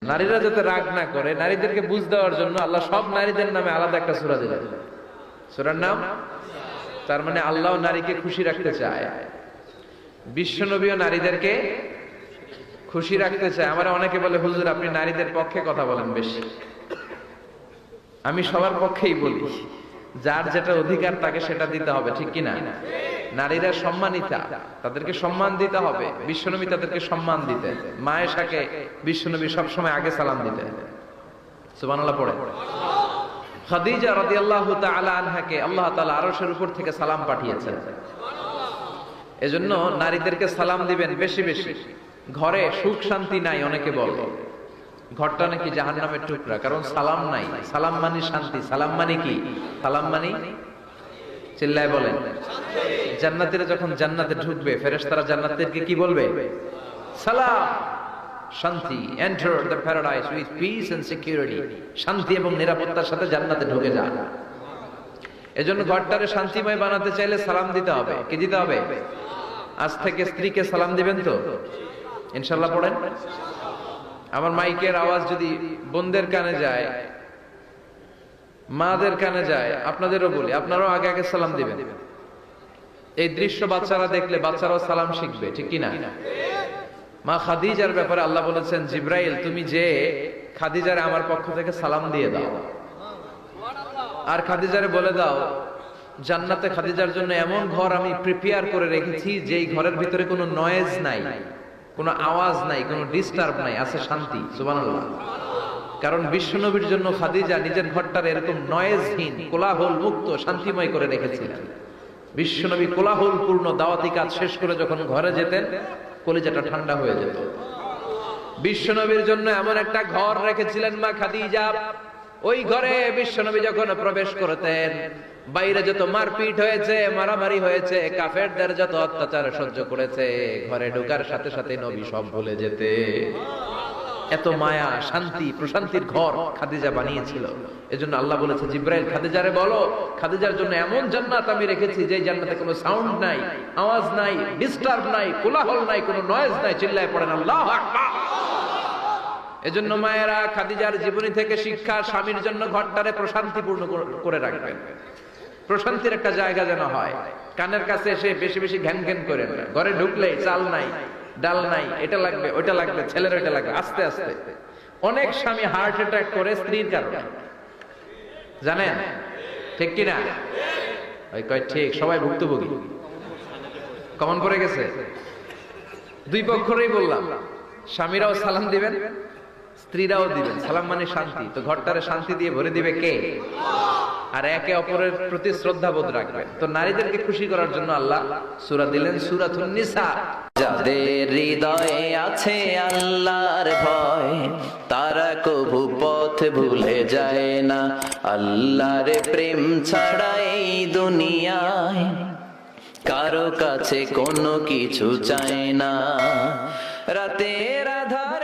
নারীরা যাতে রাগ না করে, নারীদেরকে বুঝ দেওয়ার জন্য আল্লাহ সব নারীদের নামে আলাদা একটা সূরা দিলেন। সূরার নাম, তার মানে আল্লাহ নারীকে খুশি রাখতে চায়, বিশ্বনবীও নারীদেরকে খুশি রাখতে চায়। আমরা অনেকে বলে, হুজুর আপনি নারীদের পক্ষে কথা বলেন বেশি। আমি সবার পক্ষেই বলি, যার যেটা অধিকার তাকে সেটা দিতে হবে, ঠিক কিনা? নারীরা সম্মানিতা, তাদেরকে সম্মান দিতে হবে। বিশ্বনবী তাদেরকে সম্মান দিতেন। মা আয়েশাকে বিশ্বনবী সবসময় আগে সালাম দিতেন। সুবহানাল্লাহ পড়ে। খাদিজা রাদিয়াল্লাহু তাআলা আনহাকে আল্লাহ তাআলা আরশের উপর থেকে সালাম পাঠিয়েছেন। এজন্য নারীদেরকে সালাম দিবেন বেশি বেশি। ঘরে সুখ শান্তি নাই, অনেকে বলে ঘরটা নাকি জাহান্নামের টুকরা, কারণ সালাম নাই। সালাম মানে শান্তি। সালাম মানে কি? সালাম মানে, চিল্লায় বলেন, জান্নাতীরা যখন জান্নাতে ঢুকবে, ফেরেশতারা জান্নাতীদেরকে কি বলবে? সালাম, শান্তি। Enter the paradise with peace and security. শান্তি এবং নিরাপত্তার সাথে জান্নাতে ঢুকে যান। এজন্য ঘরটারে শান্তিময় বানাতে চাইলে সালাম দিতে হবে। কি দিতে হবে? আজ থেকে স্ত্রীকে সালাম দিবেন তো ইনশাআল্লাহ পড়েন। আমার মাইকের আওয়াজ যদি বোনদের কানে যায়, মাদের কানে যায়, আপনাদেরও বলি, আপনারাও আগে আগে সালাম দিবেন। এই দৃশ্য বাচ্চারা দেখলে বাচ্চারাও সালাম শিখবে, ঠিক কিনা? মা খাদিজার ব্যাপারে আল্লাহ বলেছেন, জিব্রাইল তুমি যে খাদিজারে আমার পক্ষ থেকে সালাম দিয়ে দাও, আর খাদিজারে বলে দাও জান্নাতে খাদিজার জন্য এমন ঘর আমি প্রিপেয়ার করে রেখেছি যেই ঘরের ভিতরে কোনো নয়েজ নাই, কোনো আওয়াজ নাই, কোনো ডিস্টার্ব নাই, আছে শান্তি। সুবহানাল্লাহ। কারণ বিশ্বনবীর জন্য খাদিজা নিজের ঘরটার এরকম নয়েজহীন, কোলাহল মুক্ত, শান্তিময় করে রেখেছিলেন। বিশ্বনবী কোলাহল পূর্ণ দাওয়াতি কাজ শেষ করে যখন ঘরে যেতেন, কলিজাটা ঠান্ডা হয়ে যেত। বিশ্বনবীর জন্য এমন একটা ঘর রেখেছিলেন মা খাদিজা, ওই ঘরে বিশ্বনবী যখন প্রবেশ করতেন, বাইরে যত মারপিট হয়েছে, মারামারি হয়েছে, কাফেরদের যত অত্যাচার সহ্য করেছে, ঘরে ঢোকার সাথে সাথে নবী সব ভুলে যেতে। এত মায়া, শান্তি, প্রশান্তির ঘর খাদিজা বানিয়েছিল। এজন্য আল্লাহ বলেছে, জিব্রাইল খাদিজারে বলো, খাদিজার জন্য এমন জান্নাত আমি রেখেছি যে জান্নাতে কোনো সাউন্ড নাই, আওয়াজ নাই, ডিস্টার্ব নাই, কোলাহল নাই, কোনো নয়েজ নাই। চিল্লায় পড়েন আল্লাহু আকবার। এজন্য মায়েরা খাদিজার জীবনী থেকে শিক্ষা, স্বামীর জন্য ঘরটারে প্রশান্তিপূর্ণ করে রাখবেন। প্রশান্তির একটা জায়গা যেন হয়। কানের কাছে এসে বেশি বেশি ঘ্যান ঘ্যান করেন না। ঘরে ঢুকলেই চাল নাই, ডাল নাই, এটা লাগবে, ওইটা লাগবে, ছেলের ওইটা লাগবে। আস্তে আস্তে অনেক স্বামী হার্ট অ্যাটাক করে স্ত্রীর কারণে, জানেন ঠিক কিনা? ওই কয় ঠিক, সবাই ভুক্তভোগী, কমন পড়ে গেছে। দুই পক্ষেরই বললাম, স্বামীরাও সালাম দিবেন, স্ত্রীরাও দিবেন। সালাম মানে শান্তি। তো ঘরটারে শান্তি দিয়ে ভরে দিবে কে? আর একে অপরের প্রতি শ্রদ্ধাবোধ রাখবেন। তো নারীদেরকে খুশি করার জন্য আল্লাহ সূরা দিলেন, সূরাতুন নিসা। যাদের হৃদয়ে আছে আল্লাহর ভয়, তারা কবু পথ ভুলে যায় না। আল্লাহর প্রেম ছাড়া এই দুনিয়ায় কারো কাছে কোনো কিছু চায় না। রাতের আধারে